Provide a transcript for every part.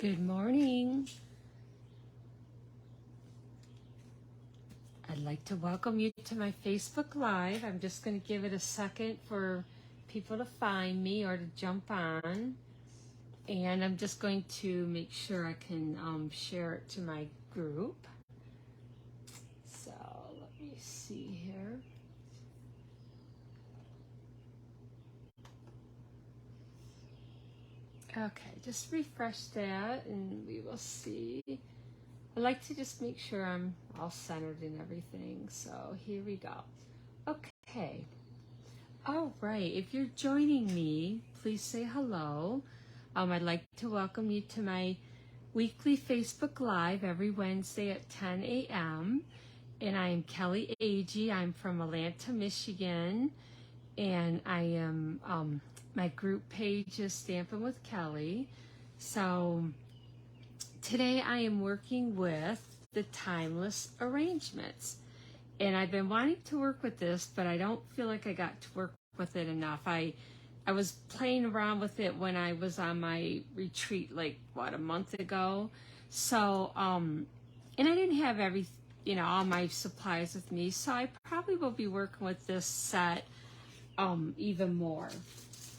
Good morning. I'd like to welcome you to my Facebook Live. I'm just going to give it a second for people to find me or to jump on. And I'm just going to make sure I can share it to my group. So let me see here. Okay, just refresh that and we will see. I like to just make sure I'm all centered and everything. So here we go. Okay. All right. If you're joining me, please say hello. I'd like to welcome you to my weekly Facebook Live every Wednesday at 10 a.m. And I am Kelly Agee. I'm from Atlanta, Michigan. And I am, my group page is Stampin' with Kelly. So today I am working with the Timeless Arrangements. And I've been wanting to work with this, but I don't feel like I got to work with it enough. I was playing around with it when I was on my retreat, like, a month ago. So, and I didn't have all my supplies with me. So I probably will be working with this set even more.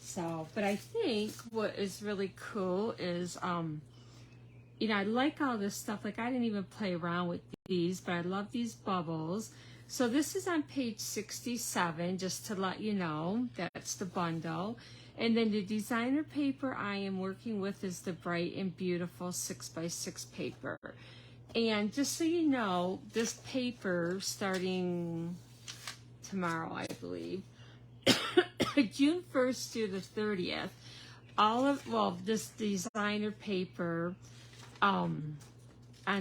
So, but I think what is really cool is, I like all this stuff. Like, I didn't even play around with these, but I love these bubbles. So this is on page 67, just to let you know. That's the bundle. And then the designer paper I am working with is the Bright and Beautiful 6x6 paper. And just so you know, this paper, starting tomorrow, I believe, June 1st through the 30th, this designer paper on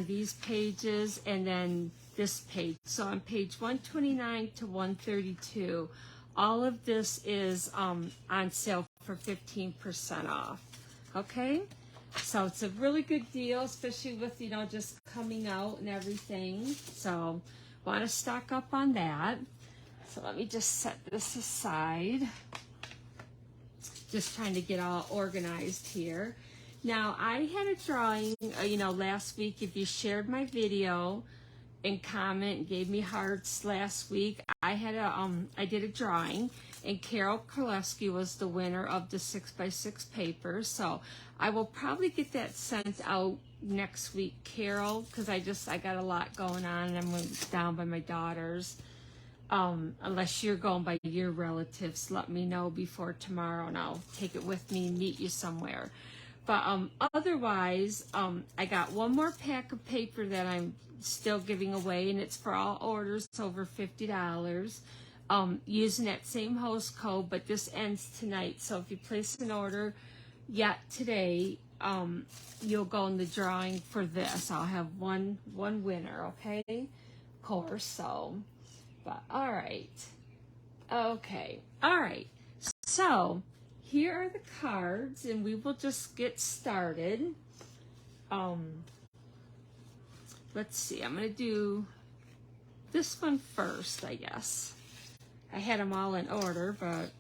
these pages, and then this page. So on page 129 to 132, all of this is on sale for 15% off. Okay? So it's a really good deal, especially with, just coming out and everything. So want to stock up on that. So let me just set this aside. Just trying to get all organized here. Now, I had a drawing, last week. If you shared my video and comment and gave me hearts last week, I did a drawing, and Carol Kraleski was the winner of the 6x6 paper. So I will probably get that sent out next week, Carol, because I got a lot going on, and I'm down by my daughters. Unless you're going by your relatives, let me know before tomorrow, and I'll take it with me and meet you somewhere. But otherwise, I got one more pack of paper that I'm still giving away, and it's for all orders over $50. Using that same host code, but this ends tonight. So if you place an order yet today, you'll go in the drawing for this. I'll have one winner, okay? Of course, so, but all right. Okay, all right. So here are the cards, and we will just get started. Let's see, I'm going to do this one first, I guess. I had them all in order, but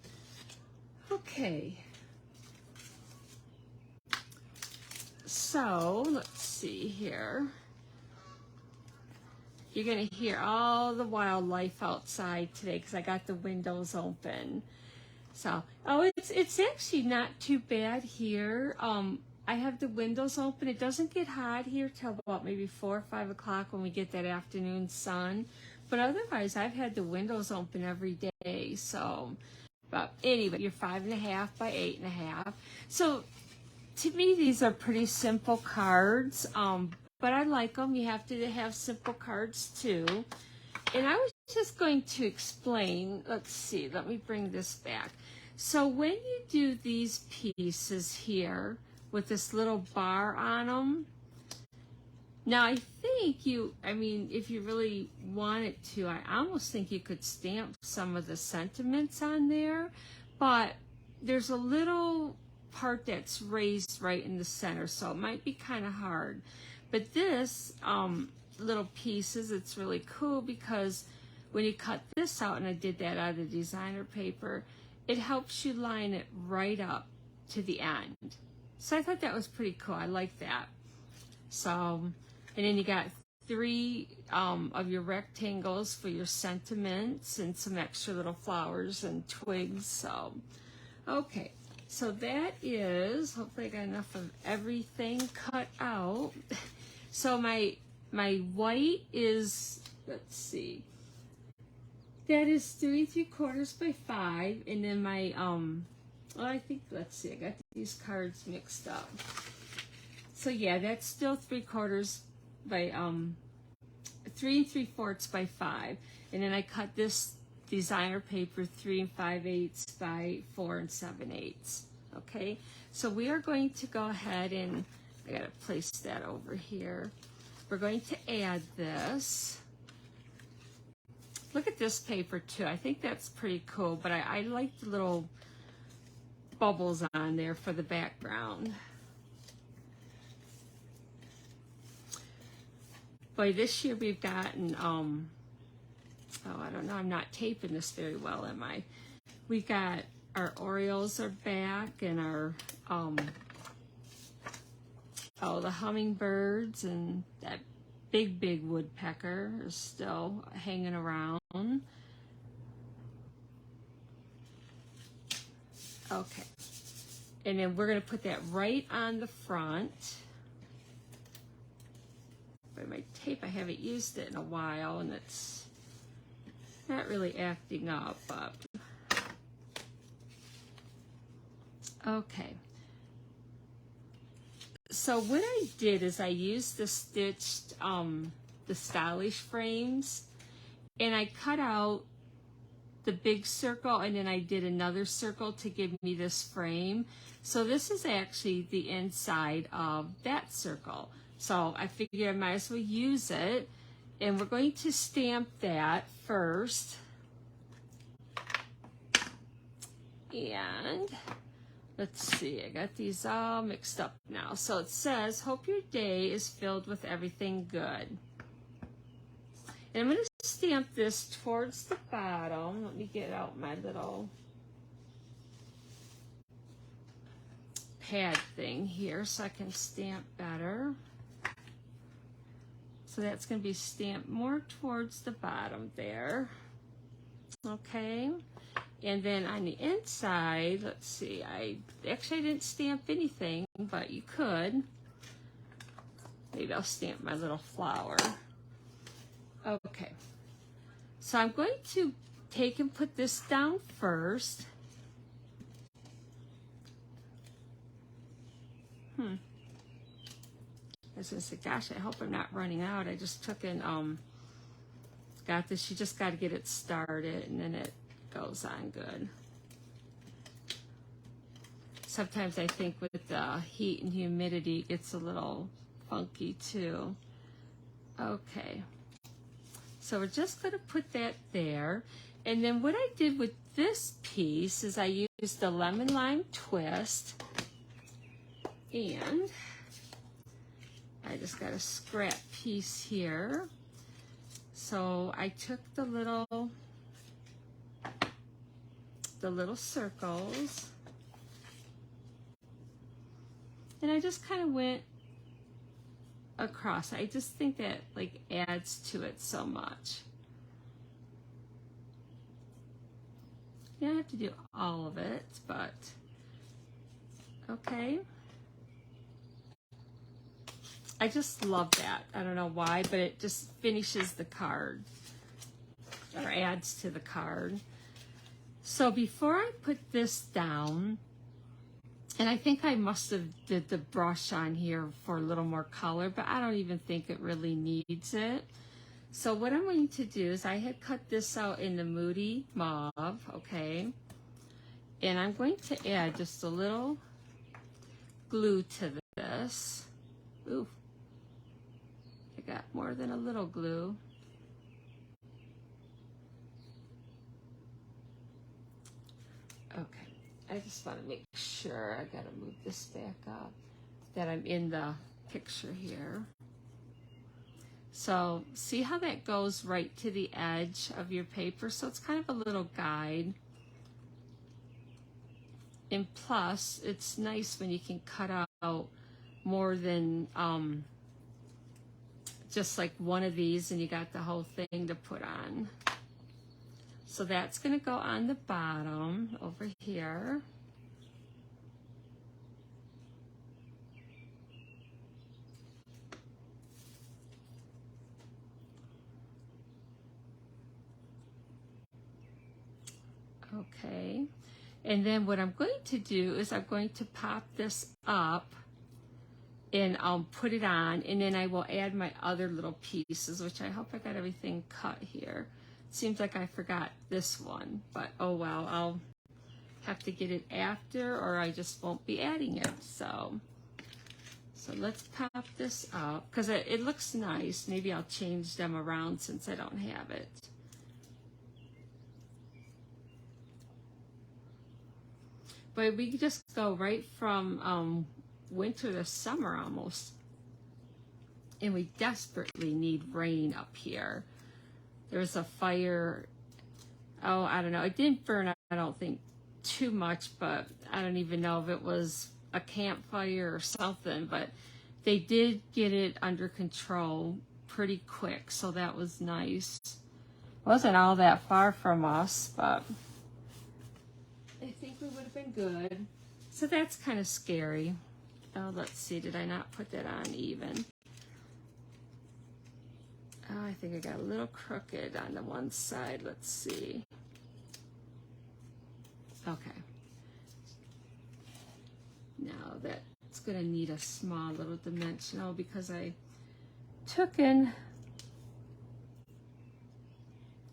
okay. So let's see here. You're going to hear all the wildlife outside today because I got the windows open. So, it's actually not too bad here. I have the windows open. It doesn't get hot here till about maybe 4 or 5 o'clock when we get that afternoon sun. But otherwise, I've had the windows open every day. So, but anyway, you're 5.5 by 8.5. So, to me, these are pretty simple cards. But I like them. You have to have simple cards too. And I was just going to explain, let's see, let me bring this back. So when you do these pieces here with this little bar on them, now I think if you really wanted to, I almost think you could stamp some of the sentiments on there, but there's a little part that's raised right in the center, so it might be kind of hard. But this little pieces, it's really cool because when you cut this out, and I did that out of the designer paper, it helps you line it right up to the end. So I thought that was pretty cool. I like that. So, and then you got 3 of your rectangles for your sentiments and some extra little flowers and twigs. So, okay. So that is, hopefully I got enough of everything cut out. So my white is, let's see, that is 3 3/4 by 5, and then my well, I think, let's see, I got these cards mixed up. So yeah, that's still 3/4 by 3 3/4 by 5, and then I cut this designer paper 3 5/8 by 4 7/8. Okay, so we are going to go ahead and I gotta place that over here. We're going to add this. Look at this paper too. I think that's pretty cool, but I like the little bubbles on there for the background. Boy, this year we've gotten, oh, I don't know, I'm not taping this very well, am I? We got, our Orioles are back, and our, oh, the hummingbirds and that big woodpecker is still hanging around. Okay, and then we're going to put that right on the front. By my tape, I haven't used it in a while, and it's not really acting up, but okay. So what I did is I used the stitched, the stylish frames, and I cut out the big circle, and then I did another circle to give me this frame. So this is actually the inside of that circle. So I figured I might as well use it, and we're going to stamp that first. And let's see, I got these all mixed up now. So it says, hope your day is filled with everything good. And I'm going to stamp this towards the bottom. Let me get out my little pad thing here so I can stamp better. So that's going to be stamped more towards the bottom there. Okay. And then on the inside, let's see, I didn't stamp anything, but you could. Maybe I'll stamp my little flower. Okay. So I'm going to take and put this down first. I was going to say, gosh, I hope I'm not running out. I just took and got this. You just got to get it started, and then it goes on good. Sometimes I think with the heat and humidity, it gets a little funky too. Okay. So we're just going to put that there. And then what I did with this piece is I used the lemon lime twist, and I just got a scrap piece here. So I took the little circles, and I just kind of went across. I just think that like adds to it so much. You don't have to do all of it, but okay. I just love that. I don't know why, but it just finishes the card or adds to the card. So before I put this down, and I think I must have did the brush on here for a little more color, but I don't even think it really needs it. So what I'm going to do is I had cut this out in the Moody Mauve, okay? And I'm going to add just a little glue to this. Ooh, I got more than a little glue. Okay, I just want to make sure, I gotta move this back up, that I'm in the picture here. So see how that goes right to the edge of your paper? So it's kind of a little guide. And plus, it's nice when you can cut out more than just like one of these, and you got the whole thing to put on. So that's going to go on the bottom over here. Okay, and then what I'm going to do is I'm going to pop this up and I'll put it on, and then I will add my other little pieces, which I hope I got everything cut here. Seems like I forgot this one, but oh well, I'll have to get it after, or I just won't be adding it. So let's pop this up, because it looks nice. Maybe I'll change them around since I don't have it. But we just go right from winter to summer almost. And we desperately need rain up here. There's a fire. Oh, I don't know. It didn't burn, I don't think, too much, but I don't even know if it was a campfire or something. But they did get it under control pretty quick, so that was nice. Wasn't all that far from us, but I think we would have been good. So that's kind of scary. Oh, let's see. Did I not put that on even? Oh, I think I got a little crooked on the one side. Let's see. Okay. Now that's going to need a small little dimensional because I took and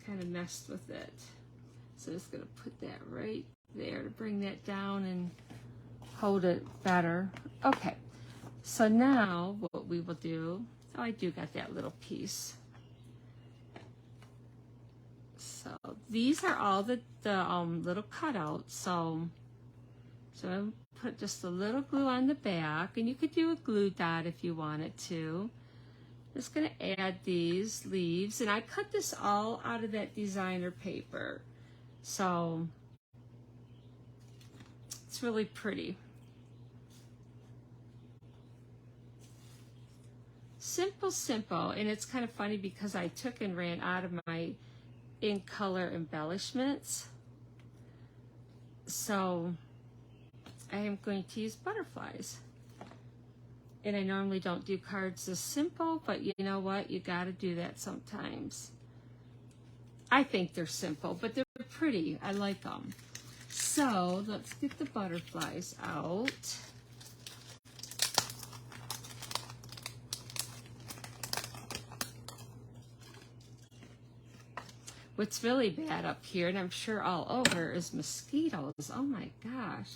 kind of messed with it. So I'm just going to put that right there to bring that down and hold it better. Okay, so now what we will do, oh, I do got that little piece. So these are all the little cutouts. So I'll put just a little glue on the back, and you could do a glue dot if you wanted to. Just gonna add these leaves, and I cut this all out of that designer paper. So it's really pretty. Simple, simple, and it's kind of funny because I took and ran out of my in color embellishments. So I am going to use butterflies. And I normally don't do cards this simple, but you know what? You got to do that sometimes. I think they're simple, but they're pretty. I like them. So let's get the butterflies out. What's really bad up here, and I'm sure all over, is mosquitoes. Oh my gosh.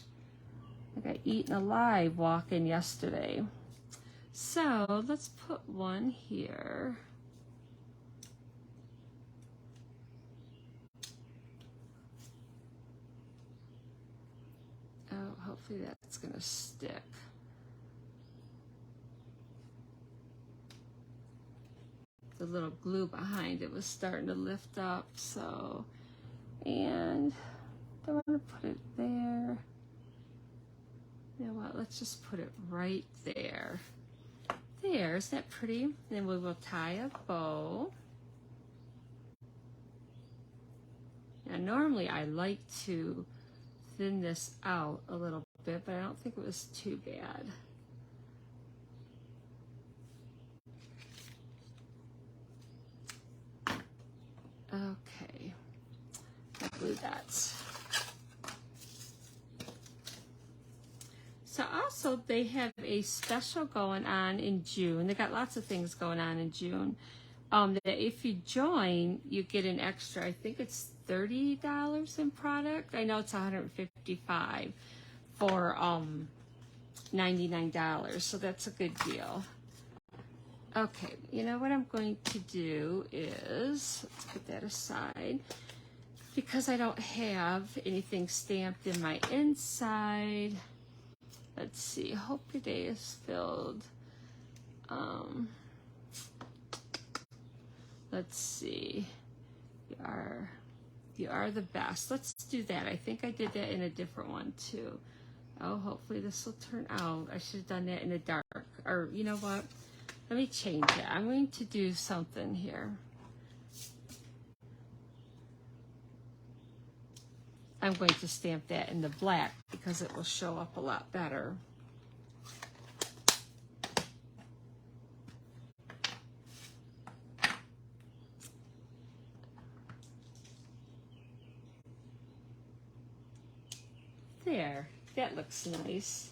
I got eaten alive walking yesterday. So let's put one here. Oh, hopefully that's gonna stick. The little glue behind it was starting to lift up, so, and I want to put it there. You know what, let's just put it right there. There, is that pretty? Then we will tie a bow. Now normally I like to thin this out a little bit, but I don't think it was too bad. Okay, glue dots. So also they have a special going on in June. They got lots of things going on in June. That if you join, you get an extra, I think it's $30 in product. I know it's $155 for $99, so that's a good deal. Okay, you know what I'm going to do is, let's put that aside, because I don't have anything stamped in my inside. Let's see, hope your day is filled. Let's see, you are the best. Let's do that. I think I did that in a different one too. Oh, hopefully this will turn out. I should have done that in the dark. Or, you know what? Let me change it. I'm going to do something here. I'm going to stamp that in the black because it will show up a lot better. There, that looks nice.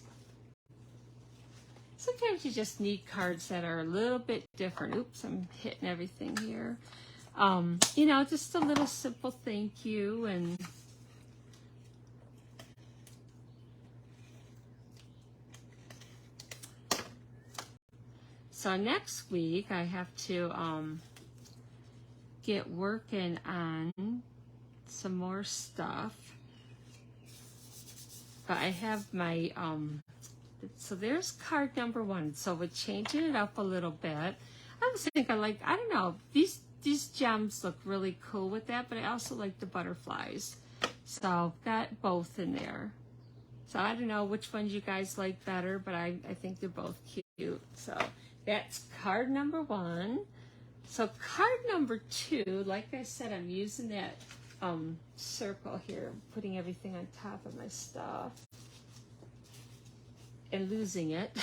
Sometimes you just need cards that are a little bit different. Oops, I'm hitting everything here. You know, just a little simple thank you. And so next week I have to get working on some more stuff. But I have my, so there's card number 1. So we're changing it up a little bit. I was thinking, like, I don't know, these gems look really cool with that, but I also like the butterflies. So I've got both in there. So I don't know which ones you guys like better, but I think they're both cute. So that's card number 1. So card number 2, like I said, I'm using that circle here, putting everything on top of my stuff and losing it.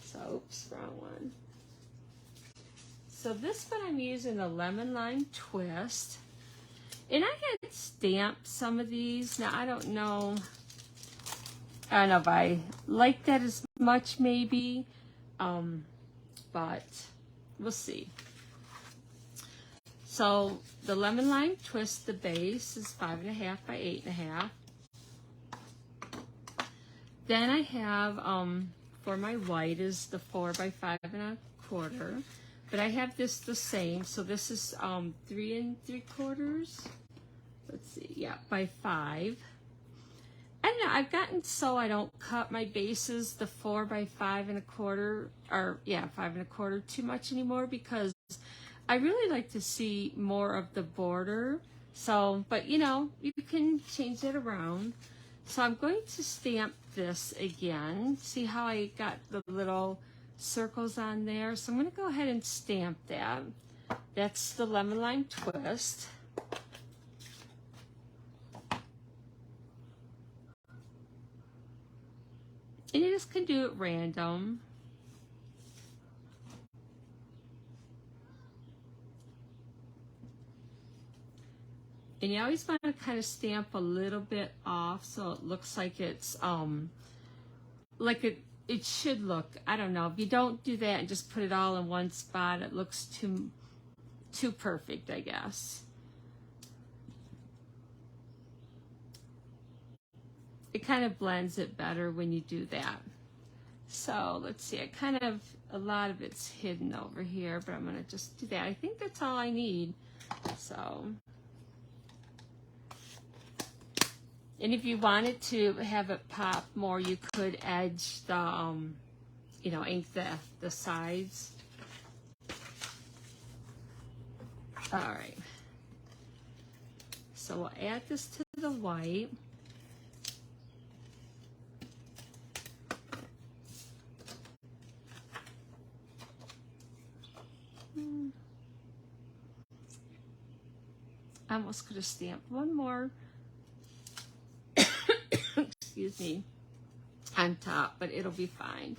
So, oops, wrong one. So this one I'm using the lemon lime twist, and I had stamped some of these. Now I don't know if I like that as much, maybe, but we'll see. So the lemon lime twist, the base is 5.5 by 8.5. Then I have, for my white is the 4 by 5.25. But I have this the same. So this is 3 3/4. Let's see, yeah, by 5. I don't know, I've gotten so I don't cut my bases, the 4 by 5.25, or yeah, 5.25 too much anymore, because I really like to see more of the border. So, but you know, you can change it around. So I'm going to stamp this again. See how I got the little circles on there? So I'm going to go ahead and stamp that. That's the lemon lime twist. And you just can do it random. And you always want to kind of stamp a little bit off so it looks like it's like it should look. I don't know. If you don't do that and just put it all in one spot, it looks too perfect, I guess. It kind of blends it better when you do that. So let's see, a lot of it's hidden over here, but I'm going to just do that. I think that's all I need. So, and if you wanted to have it pop more, you could edge the, you know, ink the sides. All right. So we'll add this to the white. I almost could have stamped one more, excuse me, on top, but it'll be fine.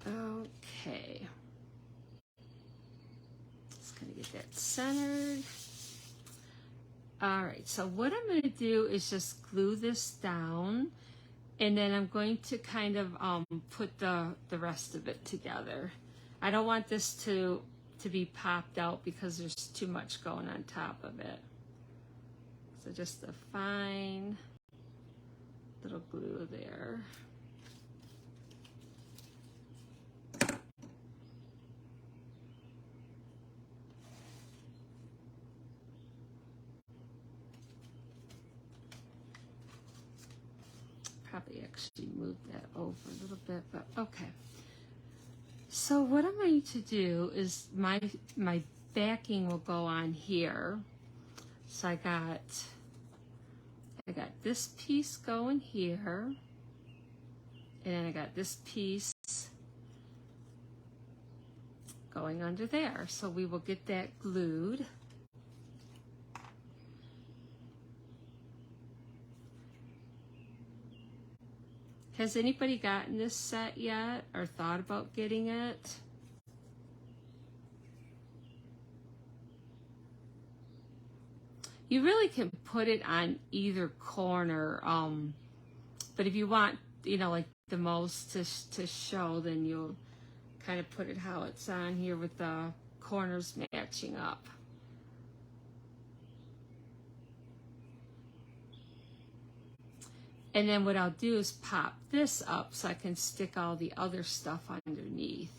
Okay. Just gonna get that centered. All right, so what I'm going to do is just glue this down, and then I'm going to kind of put the rest of it together. I don't want this to be popped out because there's too much going on top of it. So just a fine little glue there. Probably actually move that over a little bit, but okay. So what I'm going to do is my backing will go on here. So I got this piece going here, and then I got this piece going under there. So we will get that glued. Has anybody gotten this set yet or thought about getting it? You really can put it on either corner, but if you want, you know, like the most to show, then you'll kind of put it how it's on here with the corners matching up. And then what I'll do is pop this up so I can stick all the other stuff underneath.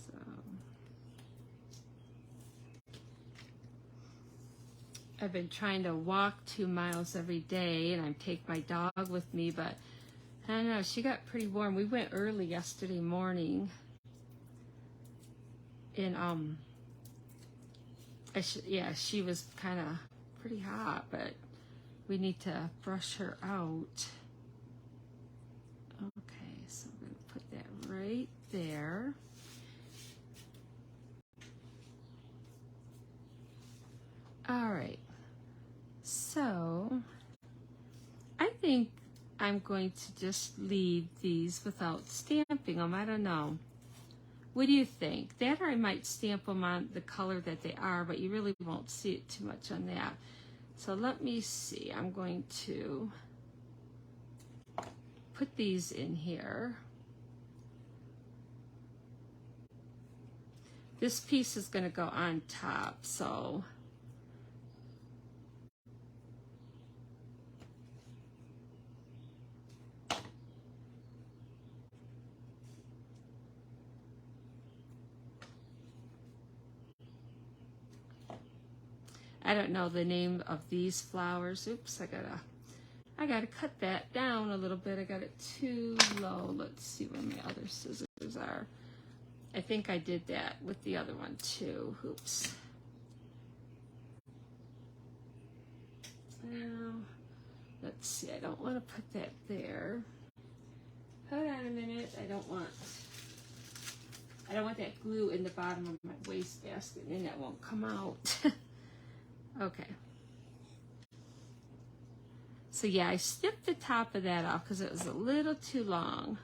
So I've been trying to walk 2 miles every day, and I take my dog with me, but I don't know, she got pretty warm. We went early yesterday morning, and yeah, she was kind of pretty hot, but we need to brush her out. Okay, so I'm going to put that right there. All right, so I think I'm going to just leave these without stamping them. I don't know. What do you think? That, or I might stamp them on the color that they are, but you really won't see it too much on that. So let me see. I'm going to put these in here. This piece is going to go on top, so I don't know the name of these flowers. Oops, I gotta cut that down a little bit. I got it too low. Let's see where my other scissors are. I think I did that with the other one too. Oops. Now, let's see. I don't want to put that there. Hold on a minute. I don't want that glue in the bottom of my wastebasket, and then that won't come out. Okay. So yeah, I snipped the top of that off because it was a little too long.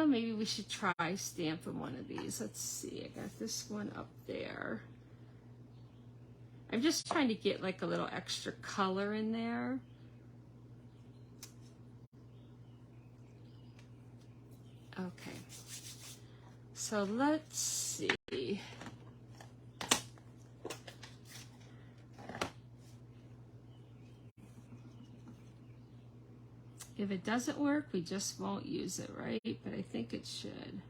Maybe we should try stamping one of these. Let's see, I got this one up there. I'm just trying to get like a little extra color in there. Okay, so let's see. If it doesn't work, we just won't use it, right? But I think it should.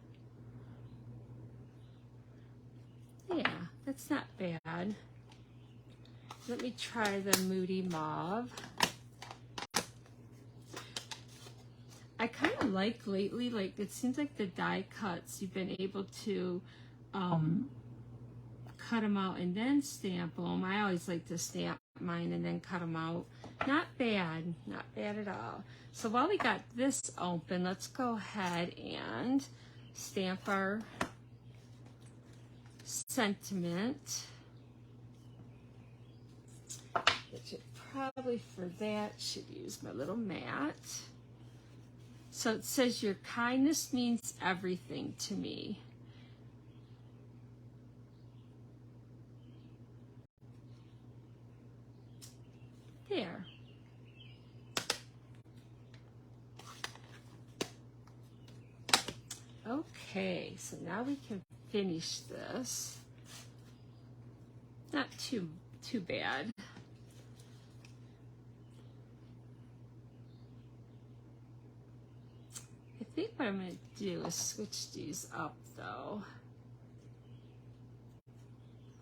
Yeah, that's not bad. Let me try the Moody Mauve. I kind of like lately, like it seems like the die cuts, you've been able to cut them out and then stamp them. I always like to stamp mine and then cut them out. Not bad at all. So while we got this open, let's go ahead and stamp our sentiment. Probably for that should use my little mat. So it says, your kindness means everything to me. There. Okay, so now we can finish this. Not too bad. I think what I'm going to do is switch these up though.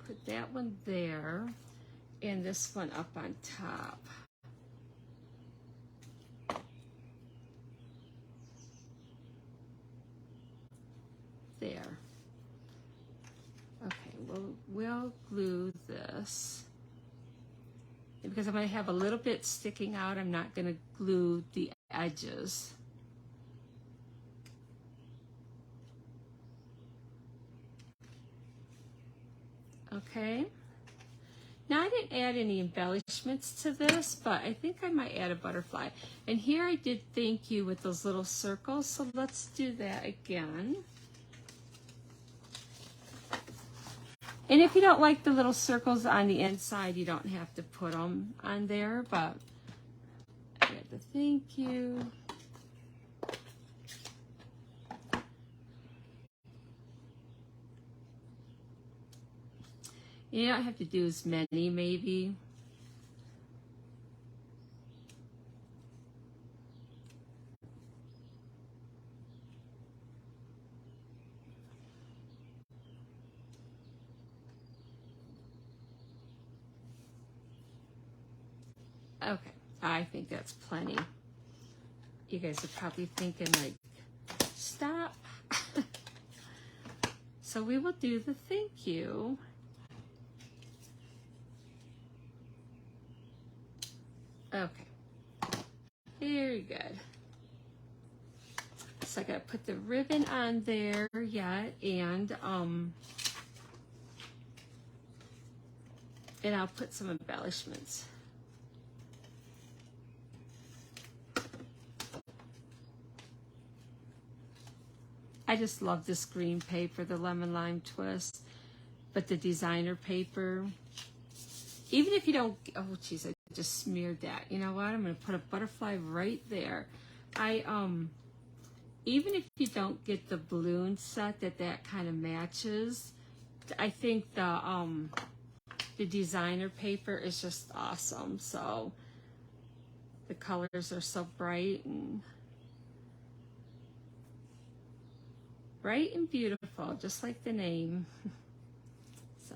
Put that one there and this one up on top. There. Okay, we'll glue this. And because I'm going to have a little bit sticking out, I'm not going to glue the edges. Okay. Now I didn't add any embellishments to this, but I think I might add a butterfly. And here I did thank you with those little circles, so let's do that again. And if you don't like the little circles on the inside, you don't have to put them on there, but I got the thank you. You don't have to do as many, maybe. Okay, I think that's plenty. You guys are probably thinking like, stop. So we will do the thank you. Okay, very good. So I gotta put the ribbon on there yet, and I'll put some embellishments. I just love this green paper, the lemon lime twist, but the designer paper, even if you don't, oh geez, I just smeared that. You know what? I'm going to put a butterfly right there. Even if you don't get the balloon set that kind of matches, I think the designer paper is just awesome. So the colors are so bright and beautiful, just like the name. So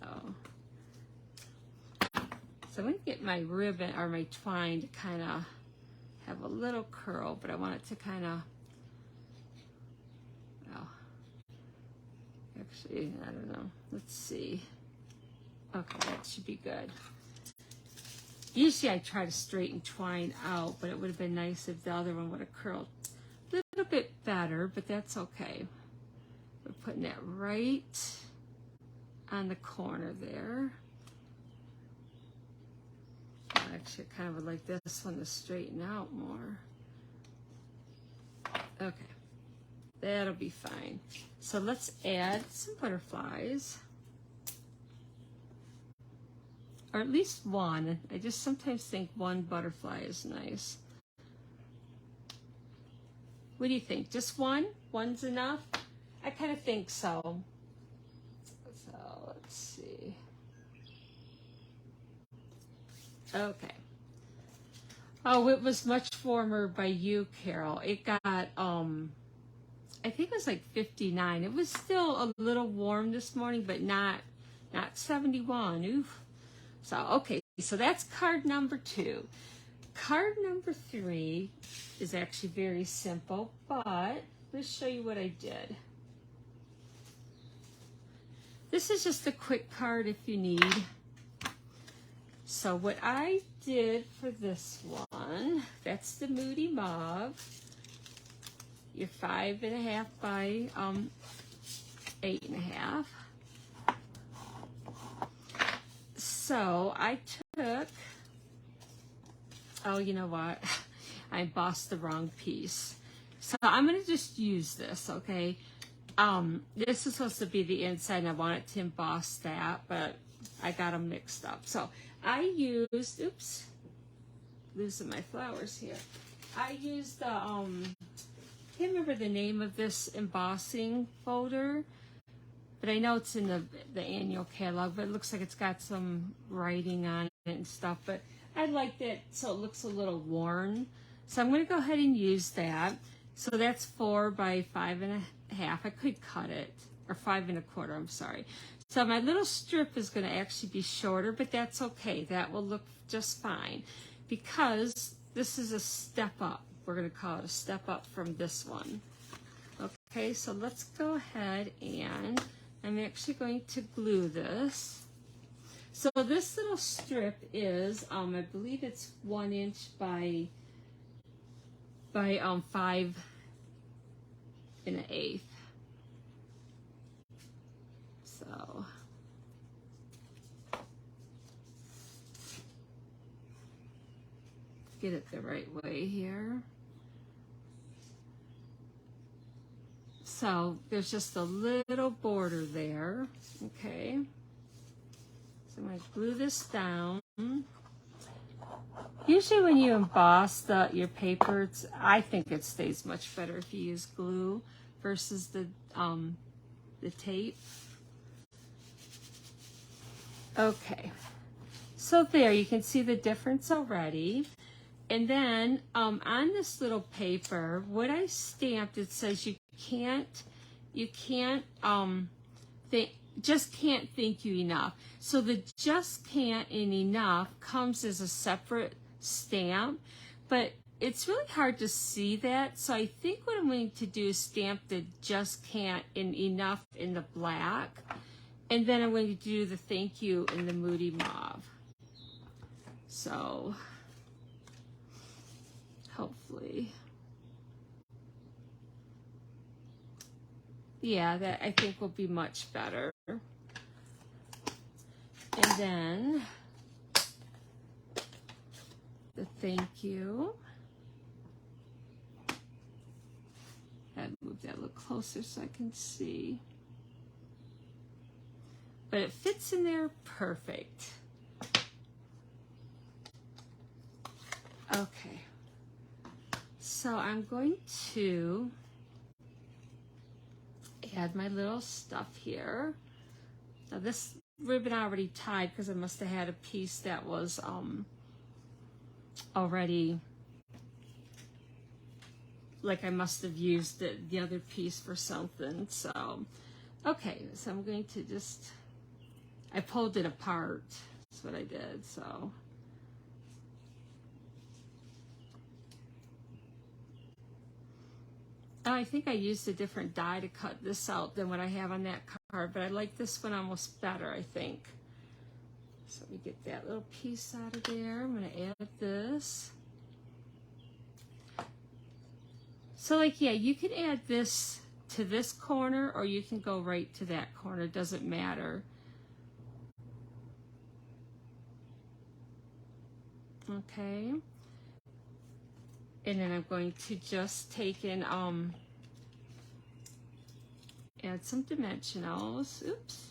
I'm going to get my ribbon or my twine to kind of have a little curl, but I want it to kind of, well, actually, I don't know. Let's see. Okay, that should be good. Usually I try to straighten twine out, but it would have been nice if the other one would have curled a little bit better, but that's okay. We're putting that right on the corner there. Actually, I kind of would like this one to straighten out more. Okay, that'll be fine. So let's add some butterflies. Or at least one. I just sometimes think one butterfly is nice. What do you think? Just one? One's enough? I kind of think so. So let's see. Okay. Oh, it was much warmer by you, Carol. It got, I think it was like 59. It was still a little warm this morning, but not 71. Oof. So, okay, so that's card number 2. Card number 3 is actually very simple, but let's show you what I did. This is just a quick card if you need. So what I did for this one, that's the Moody Mauve. Your 5.5 by 8.5. So I took, oh, you know what? I embossed the wrong piece. So I'm going to just use this, okay? This is supposed to be the inside, and I wanted to emboss that, but I got them mixed up. So I used, oops, losing my flowers here. I used the can't remember the name of this embossing folder, but I know it's in the annual catalog, but it looks like it's got some writing on it and stuff, but I like that so it looks a little worn. So I'm going to go ahead and use that. So that's 4 by 5.5. I could cut it, or 5 1/4, I'm sorry. So my little strip is going to actually be shorter, but that's okay. That will look just fine because this is a step up. We're going to call it a step up from this one. Okay, so let's go ahead and I'm actually going to glue this. So this little strip is, I believe it's 1 inch by 5 1/8. So get it the right way here. So there's just a little border there, okay? So I'm going to glue this down. Usually when you emboss your paper, I think it stays much better if you use glue versus the tape. Okay, so there you can see the difference already. And then on this little paper, what I stamped, it says just can't thank you enough. So the just can't and enough comes as a separate stamp, but it's really hard to see that. So I think what I'm going to do is stamp the just can't and enough in the black, and then I'm going to do the thank you in the Moody Mauve. So hopefully, yeah, that I think will be much better. And then the thank you. I'd move that a little closer so I can see. But it fits in there perfect. Okay. So I'm going to add my little stuff here. Now this ribbon I already tied because I must have had a piece that was already, like I must have used the other piece for something. So, okay, so I'm going to just, I pulled it apart. That's what I did, so. I think I used a different die to cut this out than what I have on that card, but I like this one almost better, I think. So let me get that little piece out of there. I'm going to add this. So like, yeah, you can add this to this corner or you can go right to that corner. It doesn't matter. Okay. And then I'm going to just take and add some dimensionals. Oops.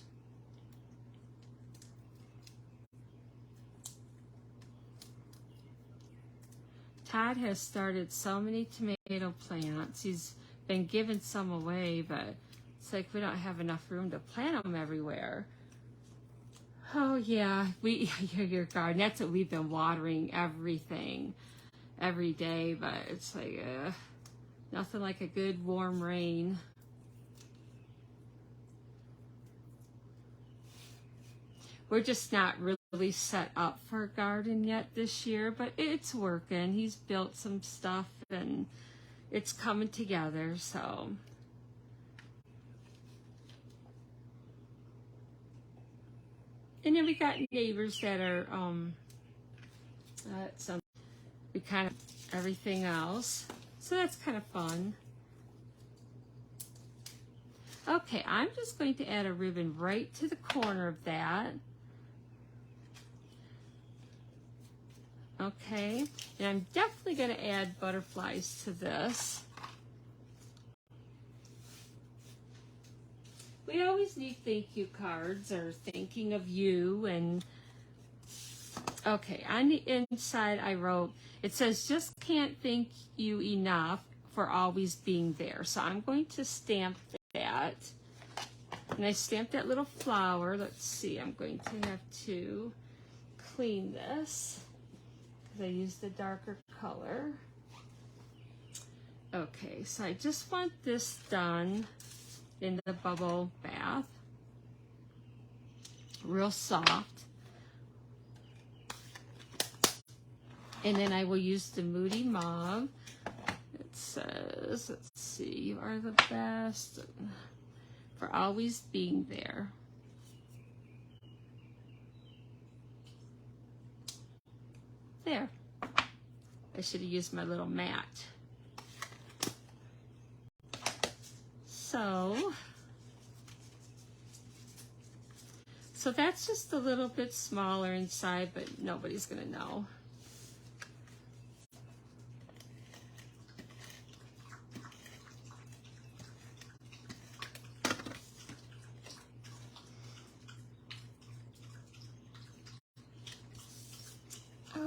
Todd has started so many tomato plants. He's been giving some away, but it's like we don't have enough room to plant them everywhere. Oh yeah, your garden. That's what we've been watering everything every day, but it's like nothing like a good warm rain. We're just not really set up for a garden yet this year, but it's working. He's built some stuff and it's coming together, so. And then we got neighbors that are some, we kind of everything else, so that's kind of fun. Okay, I'm just going to add a ribbon right to the corner of that. Okay, and I'm definitely going to add butterflies to this. We always need thank you cards or thanking of you. And okay, on the inside I wrote, it says, just can't thank you enough for always being there. So I'm going to stamp that. And I stamped that little flower. Let's see, I'm going to have to clean this because I used the darker color. Okay, so I just want this done in the bubble bath. Real soft. And then I will use the Moody Mauve. It says, let's see, you are the best for always being there. There. I should have used my little mat. So that's just a little bit smaller inside, but nobody's gonna know.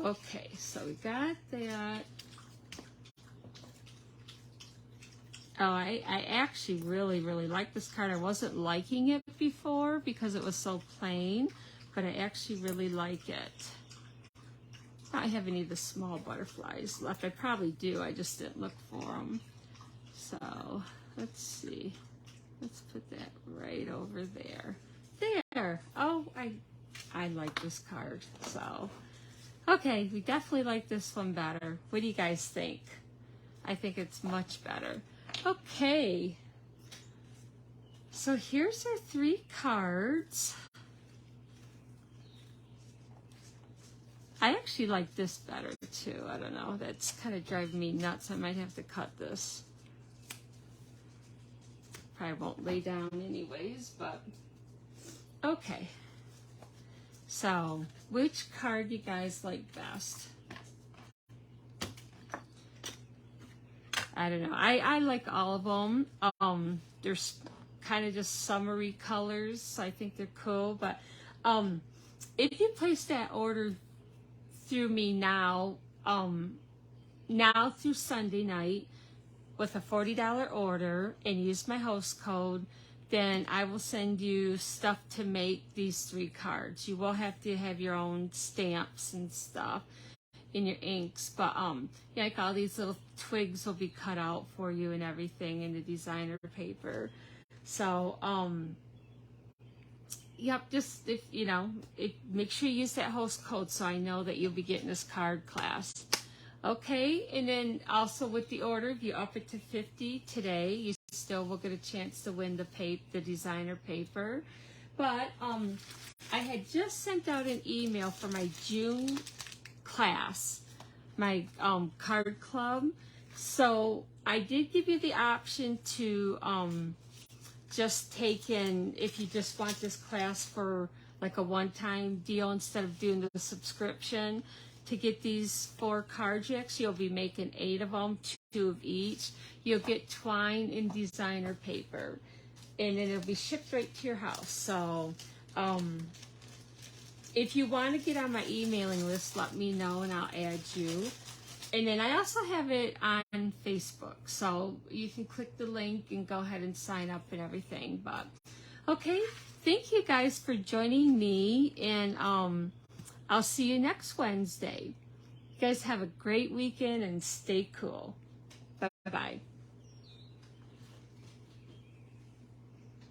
Okay, so we got that. Oh, I actually really like this card. I wasn't liking it before because it was so plain, but I actually really like it. I don't have any of the small butterflies left. I probably do, I just didn't look for them. So, let's see. Let's put that right over there. There. Oh, I like this card, so. Okay, we definitely like this one better. What do you guys think? I think it's much better. Okay, so here's our 3 cards. I actually like this better too. I don't know, that's kind of driving me nuts. I might have to cut this. Probably won't lay down anyways, but okay. So, which card do you guys like best? I don't know. I like all of them. There's kind of just summery colors, so I think they're cool. But if you place that order through me now through Sunday night with a $40 order and use my host code, then I will send you stuff to make these 3 cards. You will have to have your own stamps and stuff in your inks, but yeah, like all these little twigs will be cut out for you and everything in the designer paper. So yep, just if you know, make sure you use that host code so I know that you'll be getting this card class. Okay, and then also with the order, if you up it to 50 today, you still will get a chance to win the designer paper. But I had just sent out an email for my June class, my card club. So I did give you the option to just take in, if you just want this class for like a one-time deal instead of doing the subscription, to get these 4 card jacks. You'll be making 8 of them, 2 of each. You'll get twine and designer paper, and then it'll be shipped right to your house. So if you want to get on my emailing list, let me know and I'll add you. And then I also have it on Facebook, so you can click the link and go ahead and sign up and everything. But okay, thank you guys for joining me, and I'll see you next Wednesday. You guys have a great weekend and stay cool. Bye-bye.